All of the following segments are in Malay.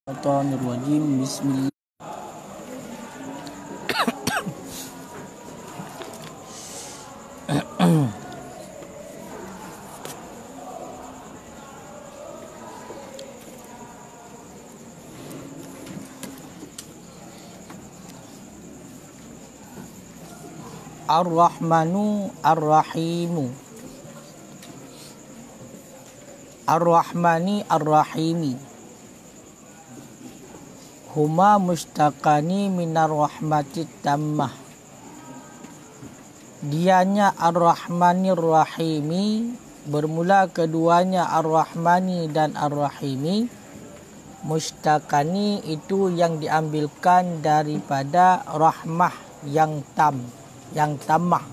Bismillahirrahmanirrahim. Bismillah. Ar-Rahmanu Ar-Rahimu. Ar-Rahmani Ar-Rahimi. Huma mustaqani minar rahmatit tammah. Dianya Ar-Rahmanir Rahimi, bermula keduanya Ar-Rahmani dan Ar-Rahimi. Mustaqani itu yang diambilkan daripada rahmah yang tammah,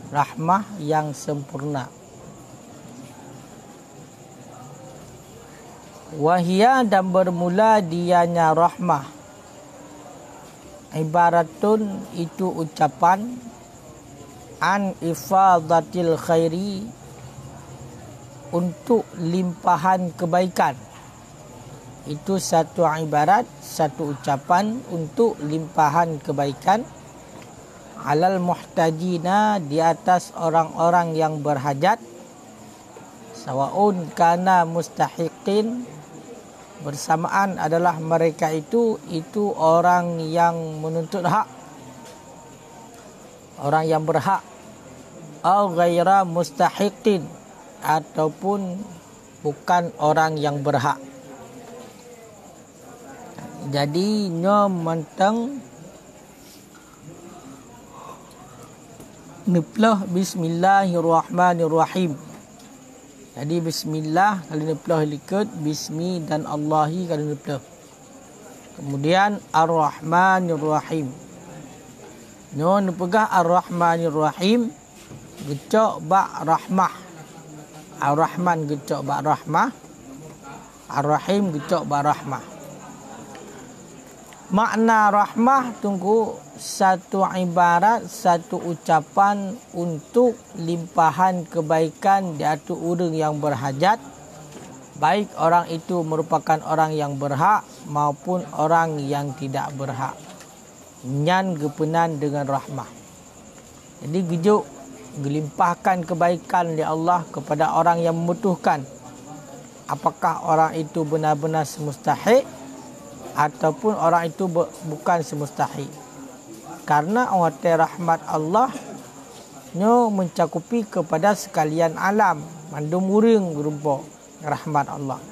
rahmah yang sempurna. Wahia, dan bermula dianya rahmah, ibaratun itu ucapan, an ifadatil khairi, untuk limpahan kebaikan. Itu satu ibarat, satu ucapan untuk limpahan kebaikan. Alal muhtajina, di atas orang-orang yang berhajat. Sawaun kana mustahiqin, bersamaan adalah mereka itu orang yang menuntut hak, orang yang berhak. Au ghaira mustahiqin, ataupun bukan orang yang berhak. Jadi nyo menteng neplah bismillahirrahmanirrahim. Jadi bismillah kalau neplah likut, bismi dan Allahi kalau neplah. Kemudian ar-rahmanirrahim. No nepegah ar-rahmanirrahim, gecok ba rahmah. Ar-rahman gecok ba rahmah. Ar-rahim gecok ba rahmah. Makna rahmah tunggu satu ibarat, satu ucapan untuk limpahan kebaikan di atas orang yang berhajat, baik orang itu merupakan orang yang berhak maupun orang yang tidak berhak. Nyan gepenan dengan rahmah. Jadi gejuk gelimpahkan kebaikan di Allah kepada orang yang membutuhkan. Apakah orang itu benar-benar semustahik ataupun orang itu bukan semustahik. Karena awate rahmat Allah nyo mencakupi kepada sekalian alam, mandum urang berupa rahmat Allah.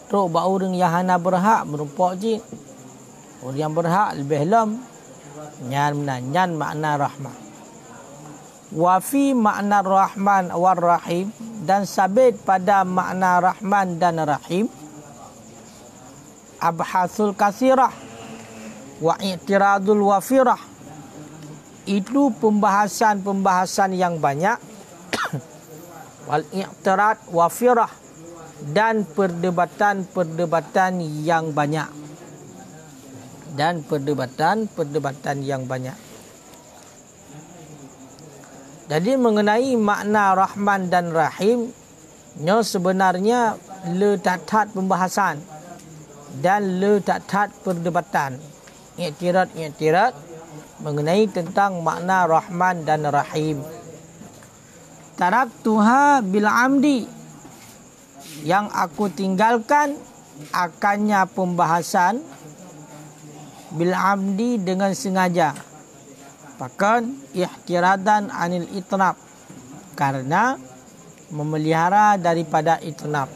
Tok ba urang yang hana berhak berupa je. Orang yang berhak lebih lam. Nyan makna rahmat. Wa fi makna rahman war rahim, dan sabit pada makna rahman dan rahim, abhasul kasirah wa i'tiradul wafirah, itu pembahasan yang banyak. Wal i'tirad wafirah, dan perdebatan yang banyak. Dan perdebatan yang banyak. Jadi mengenai makna Rahman dan Rahim, nyo sebenarnya le tak pembahasan dan le tak perdebatan. I'tirad mengenai tentang makna Rahman dan Rahim. Taraktuha bil amdi, yang aku tinggalkan akannya pembahasan bil amdi dengan sengaja. Bahkan ihtiradan anil itnab, karena memelihara daripada itnab.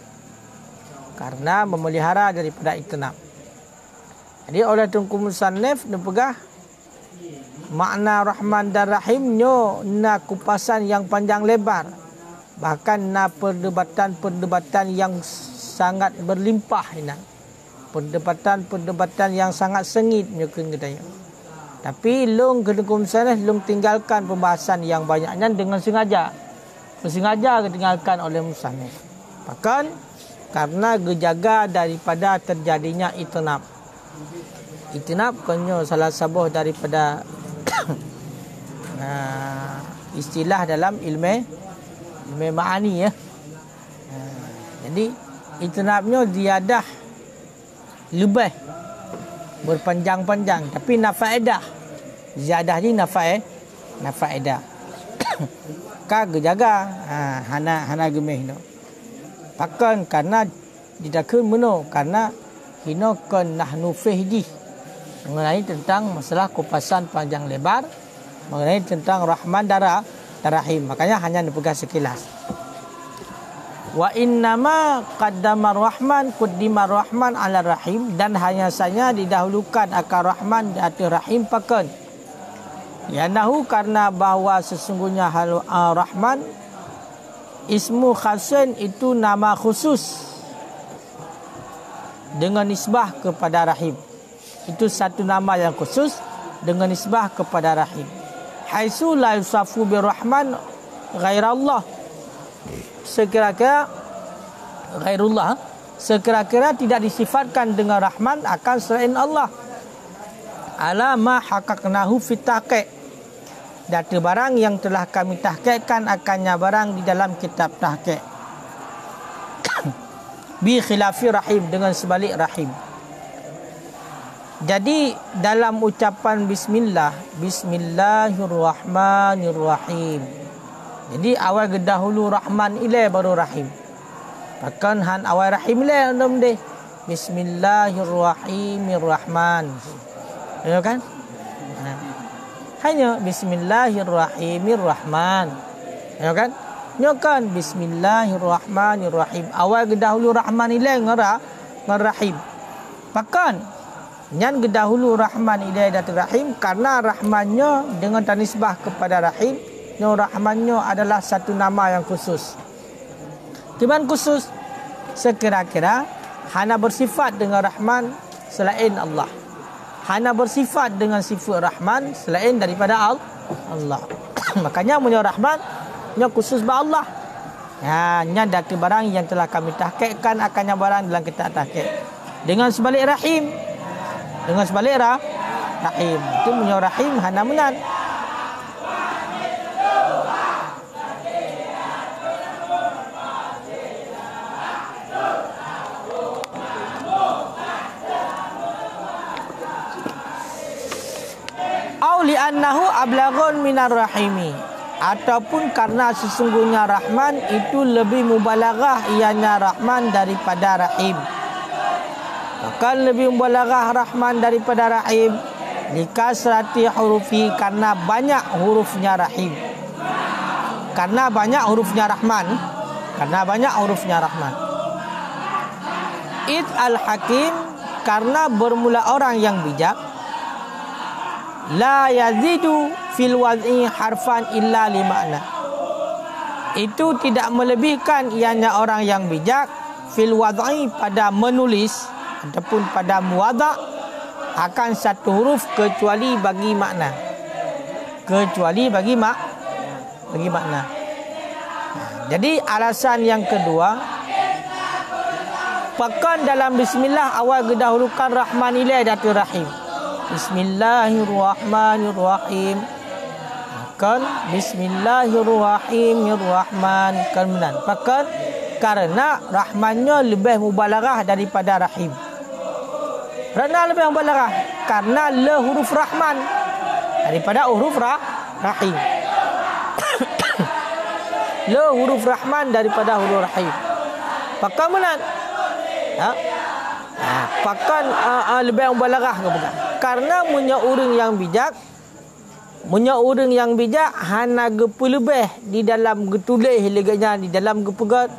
Jadi oleh Tunku Musannif nepegah makna Rahman dan Rahim nyo na kupasan yang panjang lebar. Bahkan na perdebatan yang sangat berlimpah ina. Perdebatan yang sangat sengit nyo kena. Tapi long Tunku Musannif long tinggalkan pembahasan yang banyaknya dengan sengaja. Bersengaja ditinggalkan oleh Musannif. Bahkan karena gejaga daripada terjadinya itnab. Itnab konyo salah sabuh daripada istilah dalam ilmu ma'ani ya. Jadi itnabnya ziyadah lebih berpanjang-panjang, tapi nafaedah. Ziyadah ni nafaedah. Ka gejaga hana gemeh no. Pakan karena didakun meno karena hino kan nahnu fihdi mengenai tentang masalah kupasan panjang lebar, mengenai tentang Rahman dan Rahim. Makanya hanya dipegang sekilas. Wa innama qaddama Rahman quddima Rahman ala Rahim, dan hanya saja didahulukan akan Rahman di atas Rahim pakan. Yanahu karena bahawa sesungguhnya Rahman ismu khasin itu nama khusus dengan nisbah kepada Rahim. Itu satu nama yang khusus dengan nisbah kepada Rahim. Haitsu la yusafu birrahman ghairallah. Sekira-kira ghairullah, sekira-kira tidak disifatkan dengan Rahman akan selain Allah. Ala ma haqqaqnahu fit tahqiq. Data barang yang telah kami tahqiqkan akannya barang di dalam kitab tahqiq. Bi khilafi Rahim, dengan sebalik Rahim. Jadi dalam ucapan bismillah, bismillahirrahmanirrahim. Jadi awal dahulu Rahman ilai baru Rahim. Bahkan han awal Rahim ilai andam deh. Bismillahirrahmanirrahim. Ya kan? Hanya bismillahirrahmanirrahim. Ya kan? Nyokan bismillahirrahmanirrahim. Awal dahulu Rahman ilai ngara Rahim. Bahkan yang dahulu Rahman ilai datu Rahim karena Rahmannya dengan tanisbah kepada Rahim. Rahmannya adalah satu nama yang khusus. Gimana khusus? Sekira-kira hana bersifat dengan Rahman selain Allah. Hana bersifat dengan sifat Rahman selain daripada Allah. Makanya punya Rahman nya khusus ba Allah. Ya, nya datu barang yang telah kami tahqiqkan akannya barang dalam kitab tahqiq. Dengan sebalik Rahim. Dengan sebalik Rahim. Itu punya Rahim hana menan. Li'annahu ablaghun minar rahimi, ataupun karena sesungguhnya Rahman itu lebih mubalaghah ianya Rahman daripada Rahim. Bahkan lebih mubalaghah Rahman daripada Rahim likasrati hurufi, karena banyak hurufnya Rahim. Karena banyak hurufnya Rahman. Karena banyak hurufnya Rahman. Id al-hakim, karena bermula orang yang bijak. La yazidu fil wad'i harfan illa li makna. Itu tidak melebihkan ianya orang yang bijak fil wad'i pada menulis ataupun pada muwadha' akan satu huruf kecuali bagi makna. Kecuali bagi makna. Jadi alasan yang kedua, pakan dalam bismillah awal didahulukan Rahman ilai datu Rahim. Bismillahirrahmanirrahim. Kan bismillahirrahmanirrahim kan benar. Pakan karena Rahmannya lebih mubalaghah daripada Rahim. Kerana lebih mubalaghah karena le huruf Rahman daripada huruf Rahim. Le huruf Rahman daripada huruf Rahim. Pakan benar. Pakan lebih mubalaghah ke bukan? Karena punya orang yang bijak hana gepu lebih di dalam getulih leganya di dalam gepegat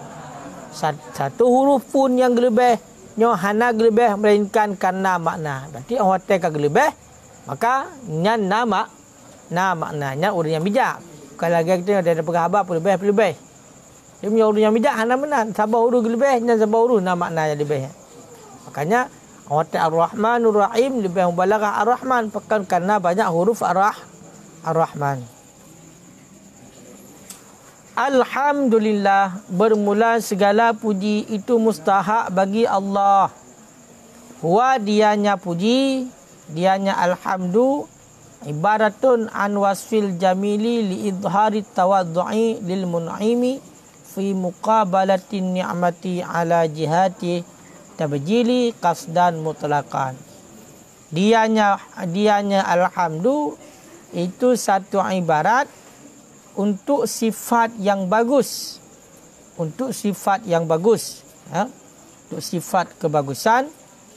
satu huruf pun yang lebih nyo hana lebih melainkan karena makna. Berarti orang kata lebih maka nyan nama maknanya orang yang bijak. Kalau kita ada penghabar pun lebih. Dia punya orang yang bijak hana menan sabar huruf lebih nyan sabar huruf nama makna yang lebih. Makanya Ar-Rahmanur Rahim lebih mubalaghah Ar-Rahman pakan karena banyak huruf Ar-Rahman. Alhamdulillah, bermula segala puji itu mustahak bagi Allah. Huwa dianya puji, dianya alhamdu ibaratun an wasfil jamili li idhari tawaddu'i lil mun'imi fi muqabalatin ni'mati ala jihati tabjili qasdan mutlaqan. Dianya alhamdu itu satu ibarat untuk sifat yang bagus. Untuk sifat yang bagus. Untuk sifat kebagusan.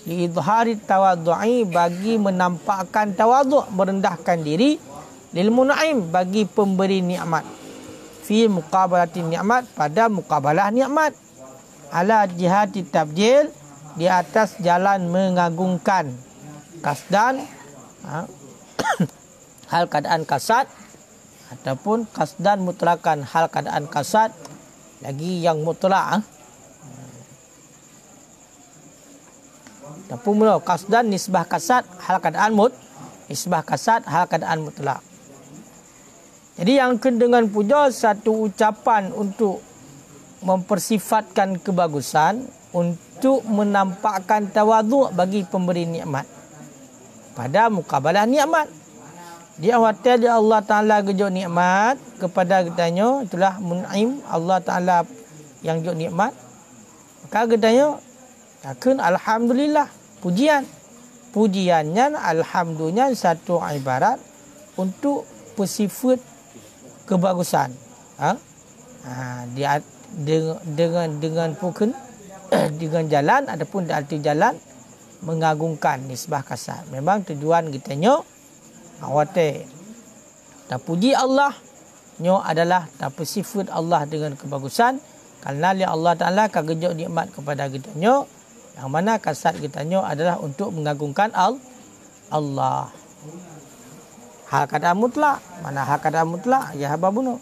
Liidhari tawaddu'i, bagi menampakkan tawaddu', merendahkan diri. Lil mun'im, bagi pemberi nikmat. Fi muqabalati nikmat, pada muqabalah nikmat. Ala jihati tabjil, di atas jalan mengagungkan. Kasdan, hal keadaan kasad, ataupun kasdan mutlakan, hal keadaan kasad, lagi yang mutlak. Ataupun kasdan nisbah kasad, hal keadaan nisbah kasad, hal keadaan mutlak. Jadi yang dengan puja satu ucapan untuk mempersifatkan kebagusan, untuk menampakkan tawadhu' bagi pemberi nikmat pada mukabalah nikmat. Dia hotel dia Allah Ta'ala gejok nikmat kepada kitanya, itulah mun'im, Allah Ta'ala yang gejok nikmat. Maka kitanya takkan alhamdulillah, pujian. Pujiannya, alhamdulillah satu ibarat untuk persifat kebagusan. Dia dengan pukul dengan jalan ataupun arti jalan mengagungkan nisbah kasar. Memang tujuan kitanya awate tak puji Allah nyo adalah tak sifat Allah dengan kebagusan, kerana Allah Ta'ala kagejok nikmat kepada kitanya, yang mana kasat kitanya adalah untuk mengagungkan Allah. Hal keadaan mutlak, mana hal keadaan mutlak ya hababuno.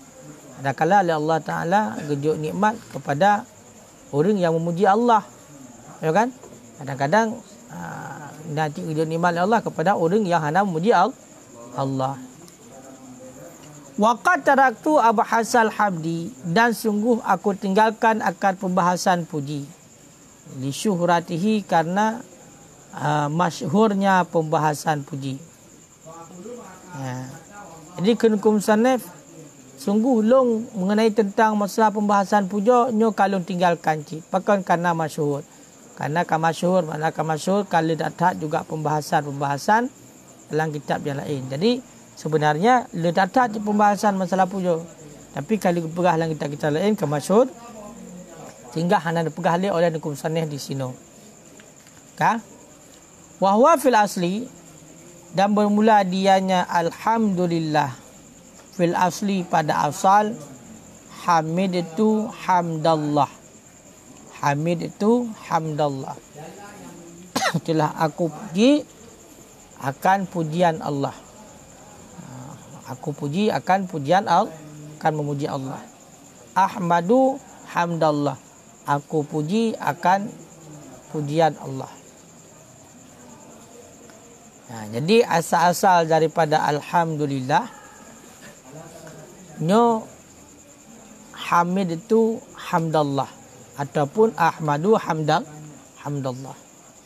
Adakala Allah Ta'ala gejok nikmat kepada orang yang memuji Allah, ya kan? Kadang-kadang nanti gejok nikmat Allah kepada orang yang hanya memuji Allah. Waqad taraktu abhasal hamdi, dan sungguh aku tinggalkan akan pembahasan puji. Li syuhratihi, karena masyhurnya pembahasan puji. Jadi kenukum sanef sungguh long mengenai tentang masalah pembahasan puja nyo kalau tinggalkan cik. Pakan karena masyhur. Karena masyhur, mana masyhur kalau datang juga pembahasan dalam kitab yang lain. Jadi sebenarnya datang pembahasan masalah puja. Tapi kalau pegah dalam kitab-kitab lain masyhur, sehingga hanya dipegah oleh nukum sanef di sini. Wa huwa fil asli, dan bermula dianya alhamdulillah. Fil asli, pada asal, hamid itu hamdallah. Hamid itu hamdallah. Itulah aku puji akan pujian Allah. Aku puji akan pujian Allah, akan memuji Allah. Ahmadu hamdallah. Aku puji akan pujian Allah. Jadi asal-asal daripada alhamdulillah nyo hamid itu hamdallah ataupun ahmadu hamdallah,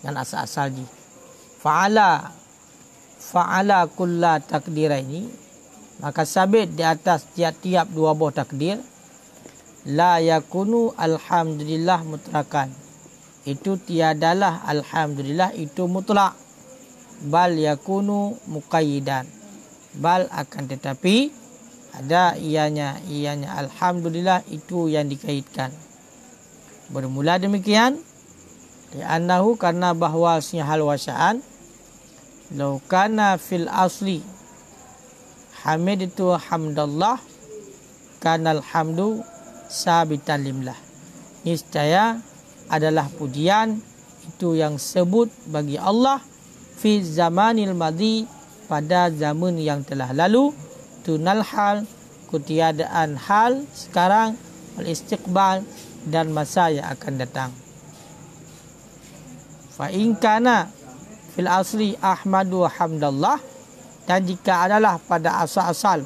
dan asal-asal ji fa'ala kulla takdiraini, maka sabit di atas tiap-tiap dua buah takdir. La yakunu alhamdulillah mutlakan, itu tiadalah alhamdulillah itu mutlak. Bal yakunu muqayyidan, bal akan tetapi ada ianya alhamdulillah itu yang dikaitkan. Bermula demikian li'annahu, karena bahwasanya hal wasaan, law kana fil asli hamid itu hamdallah, kana alhamdu sabitan limlah, niscaya adalah pujian itu yang sebut bagi Allah fi zamanil madhi, pada zaman yang telah lalu, tunal hal, ketiadaan hal sekarang, wal istiqbal, dan masa yang akan datang. Fa in kana fil asli ahmadu hamdallah, dan jika adalah pada asal-asal,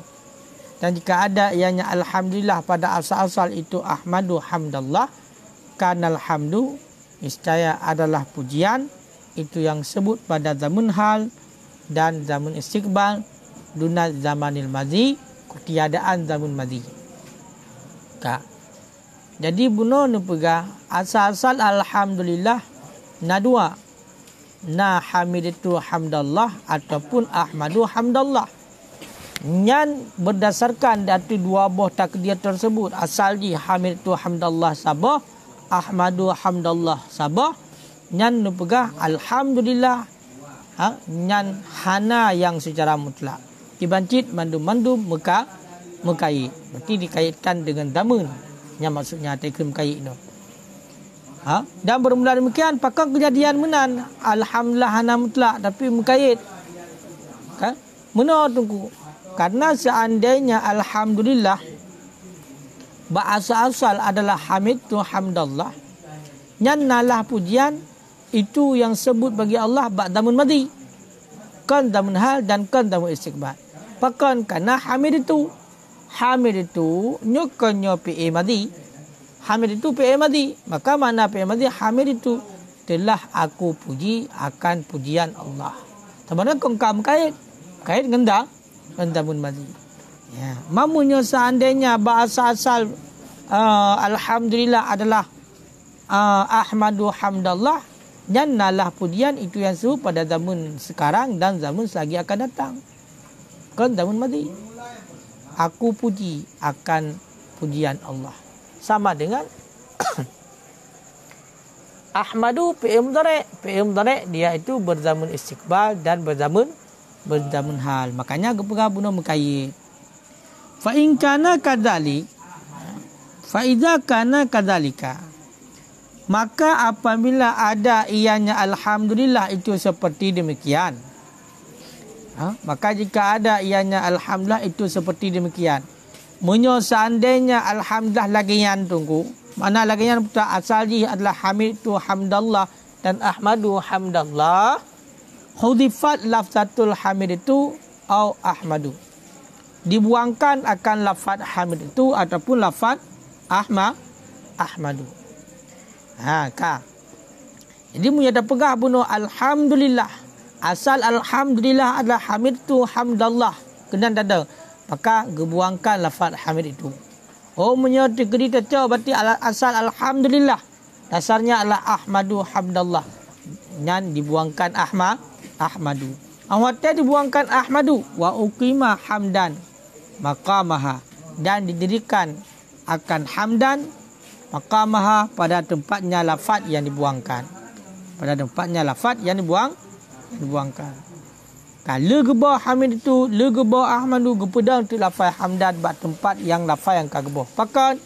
dan jika ada ianya alhamdulillah pada asal-asal itu ahmadu hamdallah, kanal hamdu, niscaya adalah pujian itu yang sebut pada zaman hal dan zaman istiqbal, duna zamanil madhi, ketiadaan zaman madhi. Jadi buno nepegah asal-asal alhamdulillah dua. Na hamidatu hamdallah ataupun ahmadu hamdallah. Nyan berdasarkan dari dua buah takdir tersebut. Asal di hamidatu hamdallah sabah, ahmadu hamdallah sabah. Nyan nupegah alhamdulillah. Nyan hana yang secara mutlak. Dibancit mandum-mandum mekait. Berarti dikaitkan dengan damun. Yang maksudnya tekrim kait itu. Dan bermula demikian pakar kejadian menan alhamdulillah hana mutlak tapi mengkait. Mana tunggu? Karena seandainya alhamdulillah bahasa asal adalah hamid tu hamdallah. Nyan nalah pujian itu yang sebut bagi Allah ba'damun madi. Kan damun hal dan kan damun istiqbal. Pakan karena hamid itu nyokonyo PA madi. Hamid itu PA madi. Maka mana PA madi? Hamid itu telah aku puji akan pujian Allah. Sebenarnya kongkam kait dengan damun madi. Ya, mamunya seandainya bahasa asal alhamdulillah adalah ahmadu hamdallah, dan nalah pujian itu yang sebut pada zaman sekarang dan zaman selagi akan datang. Kan damun madi. Aku puji akan pujian Allah. Sama dengan ahmadu fi'il mudhari'. Dia itu berzamun istiqbal dan berzamun hal. Makanya gepega bunuh mekayit. Fa in kana kadzalik, fa idza kana kadzalika, maka apabila ada ianya alhamdulillah itu seperti demikian. Maka jika ada ianya alhamdulillah itu seperti demikian. Menyo seandainya alhamdulillah lagian tunggu. Mana lagian putra asal ji adalah hamid tu hamdallah dan ahmadu hamdallah. Hudifat lafzatul hamid itu au ahmadu. Dibuangkan akan lafaz hamid itu ataupun lafaz ahmadu. Jadi punya dah pegah bunuh alhamdulillah. Asal alhamdulillah adalah hamid tu hamdallah. Kenan dada. Maka gebuangkan lafaz hamid itu. Punya dikeri tercau berarti asal alhamdulillah. Dasarnya adalah ahmadu hamdallah. Dan dibuangkan ahmadu. Awatnya dibuangkan ahmadu. Wa uqima hamdan maqamaha. Dan didirikan akan hamdan maqamaha pada tempatnya lafaz yang dibuangkan. Pada tempatnya lafaz yang dibuangkan. Kalau gebah hamid itu, le gebah ahmadu gepedang tu lafaz hamdan bak tempat yang lafaz yang kagebah. Pakan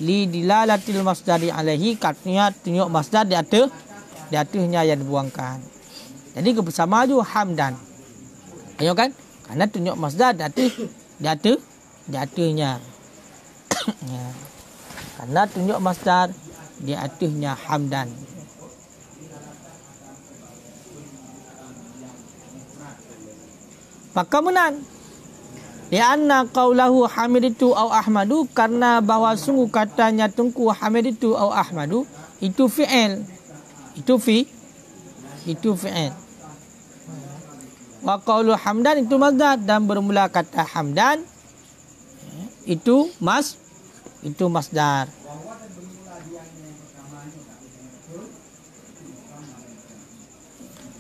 li dilalatil masdari alaihi, katanya tunjuk masdar di atasnya yang dibuangkan. Jadi bersama ju hamdan. Ayo kan? Karena tunjuk masdar di atasnya. Ya. Karena tunjuk masdar di atasnya hamdan. Maka menan. Lianna qawlahu hamiditu au ahmadu, karena bahwa sungguh katanya tungku hamiditu au ahmadu itu fi'il. Itu fi'il. Wa qawlu hamdan itu masdar, dan bermula kata hamdan itu masdar.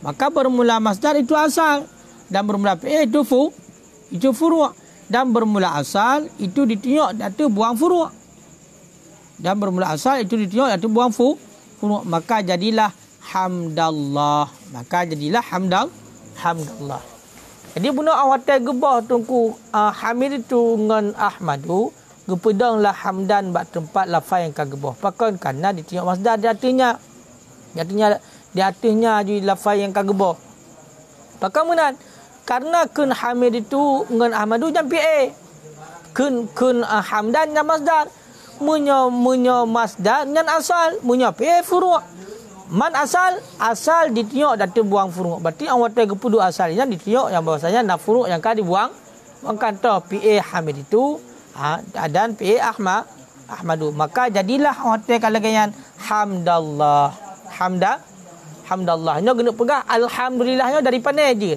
Maka bermula masdar itu asal, dan bermula fi'il itu furu', dan bermula asal itu ditunjuk datu buang furu'. Dan bermula asal itu ditunjuk datu buang furu'. Maka jadilah hamdallah. Hamdallah. Jadi benda awatnya gebah tungku hamid itu dengan ahmadu, gepedanglah hamdan bak tempat lafaz yang kagebah. Pakan karena ditunjuk masdar di atasnya. Di atasnya jadi lafaz yang kagebah. Pakan menan. Karena kun hamid itu dengan ahmadu jam PA. Kun hamdan jam masdar. Munyo masdar dengan asal. Munyo PA furu'. Man asal ditunjuk datu buang furu'. Berarti awak tega pudu asalnya ditunjuk yang bahasanya na furu' yang kan dibuang. Mengkata PA hamid itu dan PA ahmadu. Maka jadilah awak tega lagayan hamdallah. Hamdallah. Nya kena pegang alhamdulillahnya daripada je.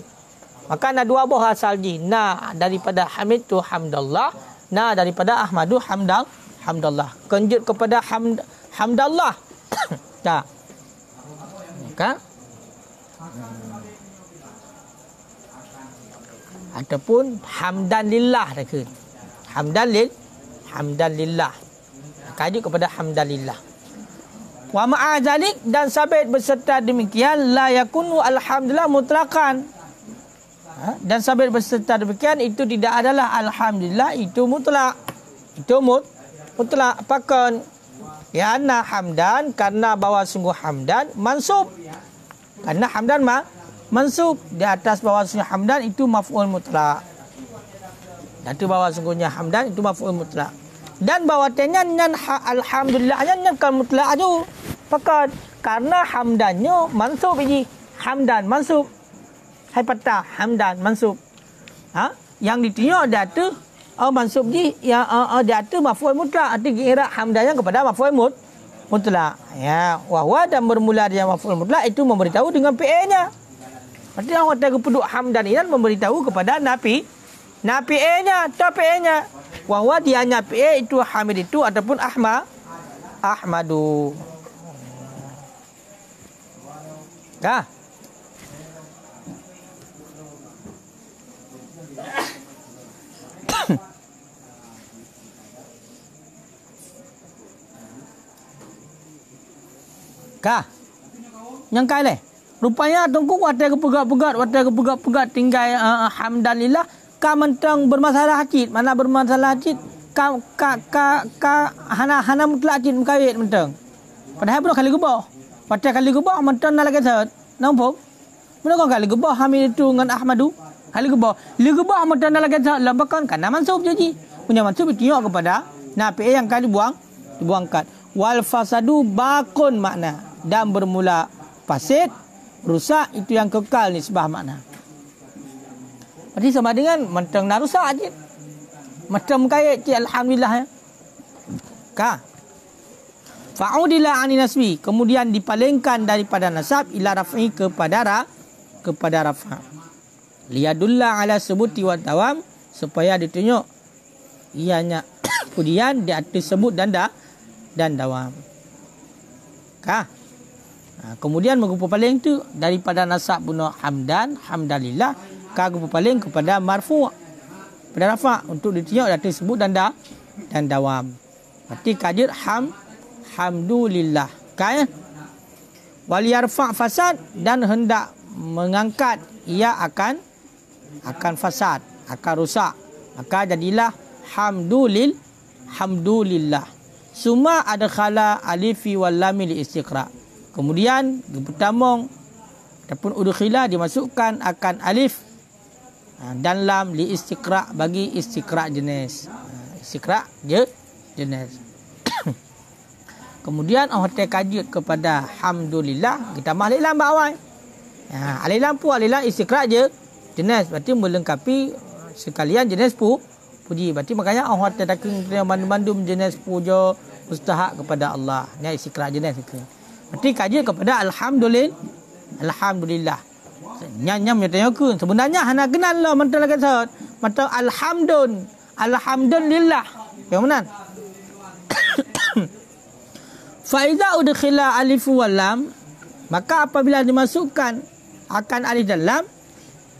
Maka ada dua buah asal ji. Na daripada hamid tu hamdallah. Na daripada ahmadu hamdallah. Kenjut kepada hamdallah. Tak. Kan? Ataupun hamdan lillah dah ke. Hamdan lillah. Kajuk kepada hamdan lillah. Wa ma'a zalik, dan sabit berserta demikian la yakunu alhamdulillah mutlaqan. Dan sabit berserta demikian itu tidak adalah alhamdulillah itu mutlak. Itu mutlak. Apakah? Ya anna hamdan, karena bahawa sungguh hamdan mansub. Karena hamdan mansub di atas bahawa sungguh hamdan itu maf'ul mutlak. Dan itu bahawa sungguhnya hamdan itu maf'ul mutlak. Dan bahawatanya nan alhamdulillahnya nan kan mutlak tu. Fakat karena hamdannya mansub ini. Hamdan mansub. Hai patah hamdan mansub. Yang ditunjuk data mansub ni yang data maf'ul mutlak. Arti kira hamdannya kepada maf'ul mutlak. Ya, wahwa dan bermula dengan maf'ul mutlak itu memberitahu dengan PA-nya. Berarti orang kata kepeduk hamdan ini memberitahu kepada nafi A-nya atau PA-nya. Wahwa dianya PA itu hamid itu ataupun ahmadu. Kah? Kah? Yang kali rupanya tunggu watai kepegat tinggal hamdalillah ka mentang bermasalah hajit. Mana bermasalah hajit? Hana mutlak hajit mengkawit mentang. Padahal pun kali gebah. Watai kali gebah mentang nak lagi sahut. Nampak? Mana kali gebah hamil itu dengan ahmadu? Kali gebah. Li gebah mentang nak lagi sahut. Lambakan karena mansub jadi. Punya mansub ditunjuk kepada nafi yang kali dibuangkan. Wal fasadu bakun makna. Dan bermula fasid, rusak, itu yang kekal nisbah makna. Berarti sama dengan mentang nak rusak je. Macam kait je alhamdulillah. Kah? Fa'udila ani nasbi, kemudian dipalingkan daripada nasab ila raf'i kepada rafa. Liyadulla ala subuti wa dawam, supaya ditunjuk ianya kemudian di atas sebut dan dawam. Kah? Kemudian mengumpul paling itu daripada nasab bunuh hamdalillah ka gumpul paling kepada marfu' pada rafa' untuk ditunjuk dan disebut dan dawam. Berarti kadir hamdulillah. Kan? Wal yarfa' fasad, dan hendak mengangkat ia akan fasad, akan rusak. Maka jadilah hamdulillah. Suma adkhala alifi wal lam li istiqra'. Kemudian pertama ataupun udkhila dimasukkan akan alif dan lam li istiqra' bagi istiqra' jenis. Istiqra' jenis. Kemudian hotel kaji kepada hamdulillah, kita alif lam bawah. Alif lam pun alif lam istiqra' jenis, berarti melengkapi sekalian jenis puji. Berarti makanya hotel taking mandum jenis puja mustahak kepada Allah. Ni istiqra' jenis itu. Berarti kaji kepada alhamdulillah. Nyam tanya ke sebenarnya hana kenal lah mentang lagi sahut. Mentang alhamdulillah. Yang mana? Fa iza udkhila alif wal lam, maka apabila dimasukkan akan alif dan lam,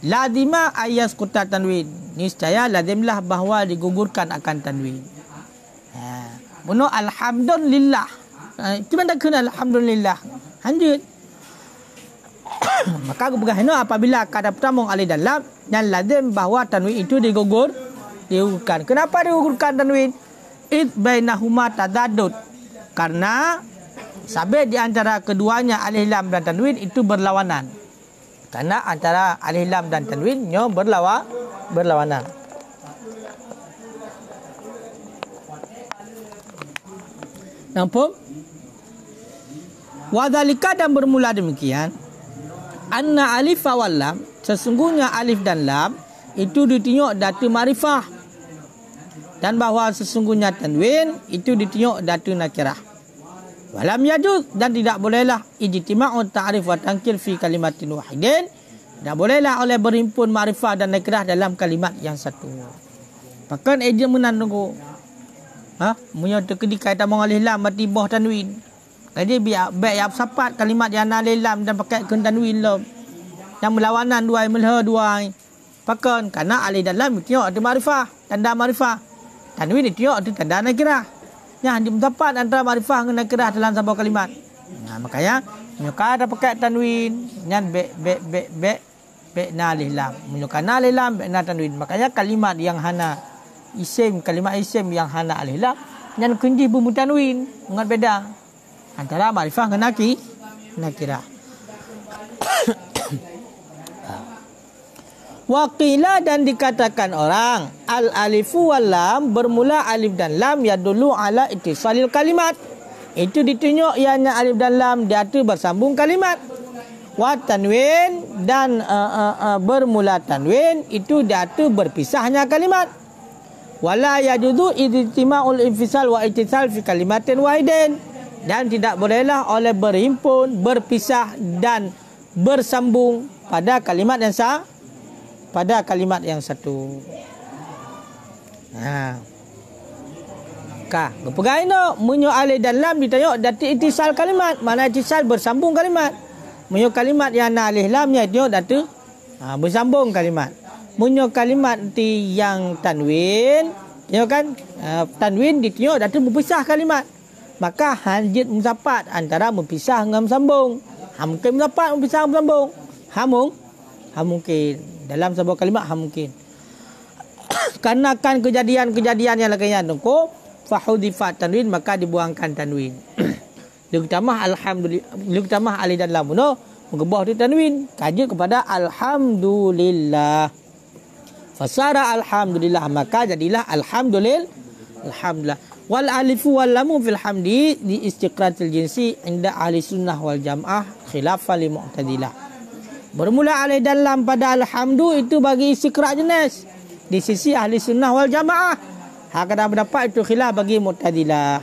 lazima ayasquta tanwin. Niscaya lazimlah bahawa digugurkan akan tanwin. Bunuh alhamdulillah. Cuma tak kena alhamdulillah. Lanjut. Maka kebegahan apabila kata pertama alif dan lam dan lazim bahawa tanwin itu digugurkan. Kenapa digugurkan tanwin? Id bainahuma tadaddud. Karena sabit di antara keduanya alif lam dan tanwin itu berlawanan. Karena antara alif lam dan tanwinnya berlawanan. Nampak? Wadhalika, dan bermula demikian. Anna alif wal lam, sesungguhnya alif dan lam itu ditunjuk datu ma'rifah. Dan bahawa sesungguhnya tanwin itu ditunjuk datu nakirah. Walam yajuz, dan tidak bolehlah ijtima'u ta'rif wa tankir fi kalimatin wahidin. Tidak bolehlah oleh berhimpun ma'rifah dan nakirah dalam kalimat yang satu. Bahkan ejen menandungku. Punya terkedi kaitan alif lam mati bawah tanwin. Jadi biar yang sapat kalimat yang alif lam dan pakai kun tanwin lam. Yang berlawanan dua melha dua. Pakan karena alif dan lam tengok ada makrifah, tanda makrifah. Tanwin tengok ada tanda nakirah. Yang dapat antara makrifah dengan nakirah dalam sebuah kalimat. Nah, makanya menyuka ada pakai tanwin dengan be na alif lam. Menyuka na alif lam be na tanwin. Makanya kalimat yang hana isim, kalimat isim yang hana alif lam yang kunci bumbu tanwin. Ingat beda antara makrifah dengan nakirah. Waqila dan dikatakan orang al alifu wal lam bermula alif dan lam yadullu ala ittisalil kalimat. Itu ditunjuk ianya alif dan lam dia tu bersambung kalimat. Wa tanwin dan bermula tanwin itu dia tu berpisahnya kalimat. Wala yajuzu ijtima'ul infisal wa ittisal fi kalimatin wahidin. Dan tidak bolehlah oleh berhimpun, berpisah dan bersambung pada kalimat yang satu. Nah. Kah, kepegai no munyo alif dan lam ditayok dati ittisal kalimat, mana ittisal bersambung kalimat. Munyo kalimat yang alif lamnya itu datu bersambung kalimat. Munyo kalimat ti yang tanwin, ya kan? Tanwin ditayok datu berpisah kalimat. Maka hanjit mendapat antara mempisah dengan sambung. Mungkin mendapat mempisah dengan sambung. Mungkin dalam sebuah kalimat mungkin. Karena kan kejadian-kejadian yang lainnya tunggu fahudifat tanwin maka dibuangkan tanwin. Terutama alhamdulillah alif dan lam no mengebah tu tanwin kaji kepada alhamdulillah. Fasara alhamdulillah maka jadilah alhamdulillah. Wal alifu wal lamu fil hamdi di istiqratil jinsi inda ahli sunnah wal jamaah khilafan li mu'tadilah. Bermula alif dan lam pada alhamdu itu bagi istiqra' jenis di sisi ahli sunnah wal jamaah. Hakada pendapat itu khilaf bagi mu'tadilah.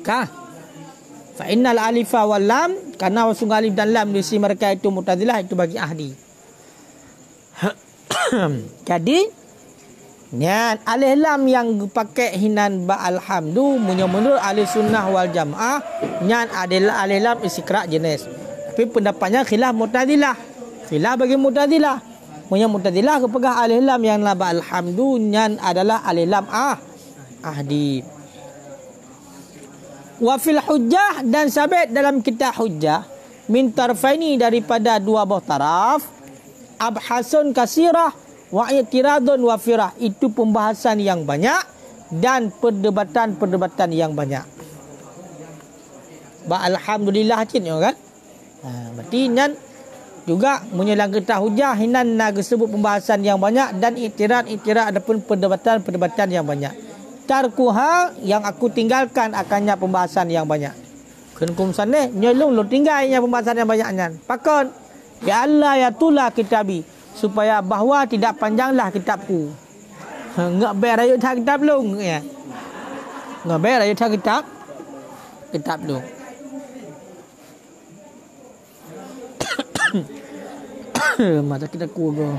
Kah? Fa innal alifa wal lam karena wasung alif dan lam di sisi mereka itu mu'tadilah itu bagi ahli. Jadi nyan alif lam yang pakai hinan ba alhamdu menurut ahli sunnah wal jamaah nyan adalah alif lam istiqra' jenis. Tapi pendapatnya khilaf mu'tadilah. Khilaf bagi mu'tadilah. Punya mu'tadilah kepegang alif lam yang ba alhamdu nyan adalah alif lam ahdi. Wa fil hujjah dan sabit dalam kitab hujjah min tarfaini daripada dua buah taraf abhasun kasirah wa i'tiradun wa firah itu pembahasan yang banyak dan perdebatan yang banyak. Ba alhamdulillah cin kan? Berarti nan juga menyelang kita hujah hinan nak sebut pembahasan yang banyak dan i'tirad adapun perdebatan yang banyak. Tarkuha yang aku tinggalkan akannya pembahasan yang banyak. Kenkum sana nyolong lo tinggalnya pembahasan yang banyaknya. Pakon ya Allah ya tula kitabi supaya bahawa tidak panjanglah kitabku. Enggak bayar ayat kitab lu ya. Enggak bayar ayat kitab lu. Mata kita kugo.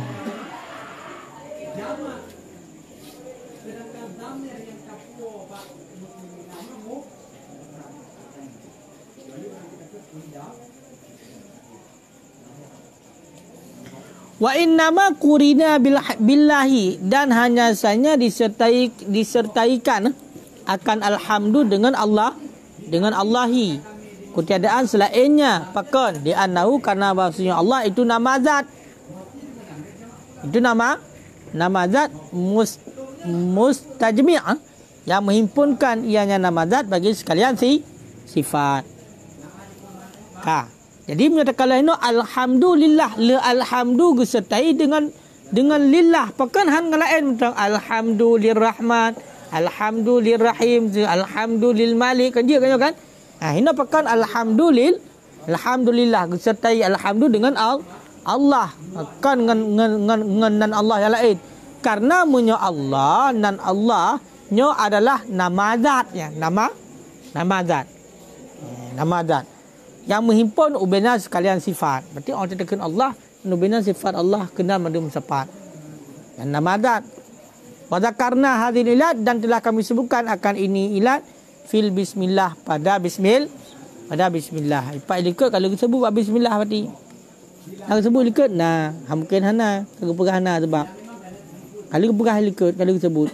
Wa innama qurina billahi dan hanya saja disertaikan akan alhamdu dengan Allah dengan Allahi ketiadaan selainnya pakon di annahu karena bahasanya Allah itu nama zat itu nama zat mustajmi' yang menghimpunkan ianya nama zat bagi sekalian sifat. Jadi menyatakan ini alhamdulillah le alhamdu disertai dengan lillah pakan han ngalain tentang alhamdulillahirrahman alhamdulillahirrahim alhamdulil malik kan dia kan ini pakan alhamdulillah disertai alhamdu dengan Allah kan dengan Allah yang lain karena munyo Allah dan Allah nyo adalah nama zatnya nama zat yang menghimpun ubena sekalian sifat. Berarti orang cakapkan Allah ubena sifat Allah kena mendum sifat. Dan nama zat. Wa zakarna hadzal ilat dan telah kami sebutkan akan ini ilat fil bismillah, pada bismillah. Ipak likut kalau sebut bismillah pati. Kalau sebut likut nah, mungkin hana, kalau perah hana sebab. Kalau perah likut kalau sebut.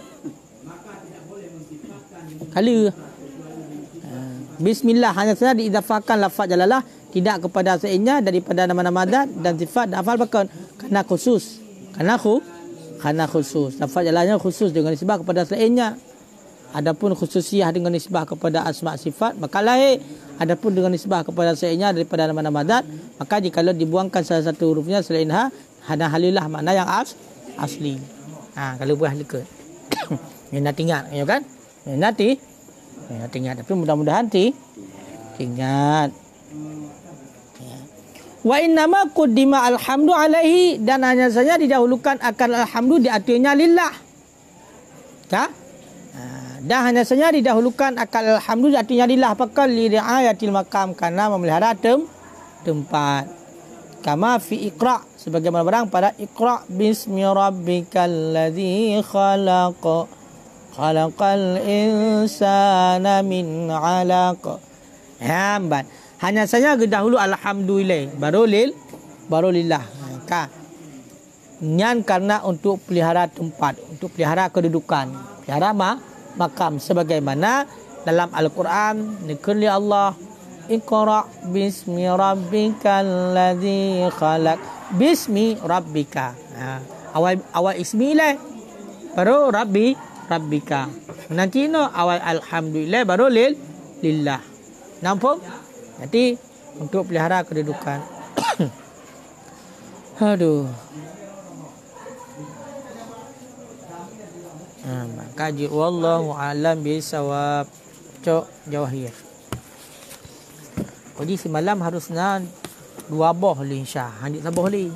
Kalau bismillah hanya saja diidafakan lafaz jalalah tidak kepada selainnya daripada nama-nama zat dan sifat dan afal bahkan kerana khusus. Kerana khusus. Lafaz jalalahnya khusus dengan nisbah kepada selainnya. Adapun khususiyah dengan nisbah kepada asma sifat maka lain. Adapun dengan nisbah kepada selainnya daripada nama-nama zat, maka jikalau dibuangkan salah satu hurufnya selain hana halilah makna yang asli. Kalau buah likut. Yang nak ingat, ya kan? Nanti ingat, tapi mudah-mudahan ingat. Wa innama quddima alhamdu alaihi, dan hanya saja didahulukan akan alhamdu di akhirnya lillah. Dan hanya saja didahulukan akal alhamdu di akhirnya lillah. Apakah li riayatil makam, karena memelihara tempat. Kama fi iqra, sebagaimana barang pada iqra bismi rabbikal ladzi khalaq. Khalaqal insana min 'alaq. Hambat. Hanya saja dahulu alhamdulillah baru lillah. Nyan karena untuk pelihara tempat, untuk pelihara kedudukan, pelihara makam, sebagaimana dalam Al-Quran dikirli Allah Iqra bismi rabbikal ladzi khalaq. Bismi rabbika. Awal ismi lah baru rabbika. Nanti awal alhamdulillah baru lillah. Nampak? Nanti untuk pelihara kedudukan. Aduh. Maka wallahu alam bisawab. Cok Jawahir. Jadi semalam harusnya 2 boh li insya. Handik saboh li.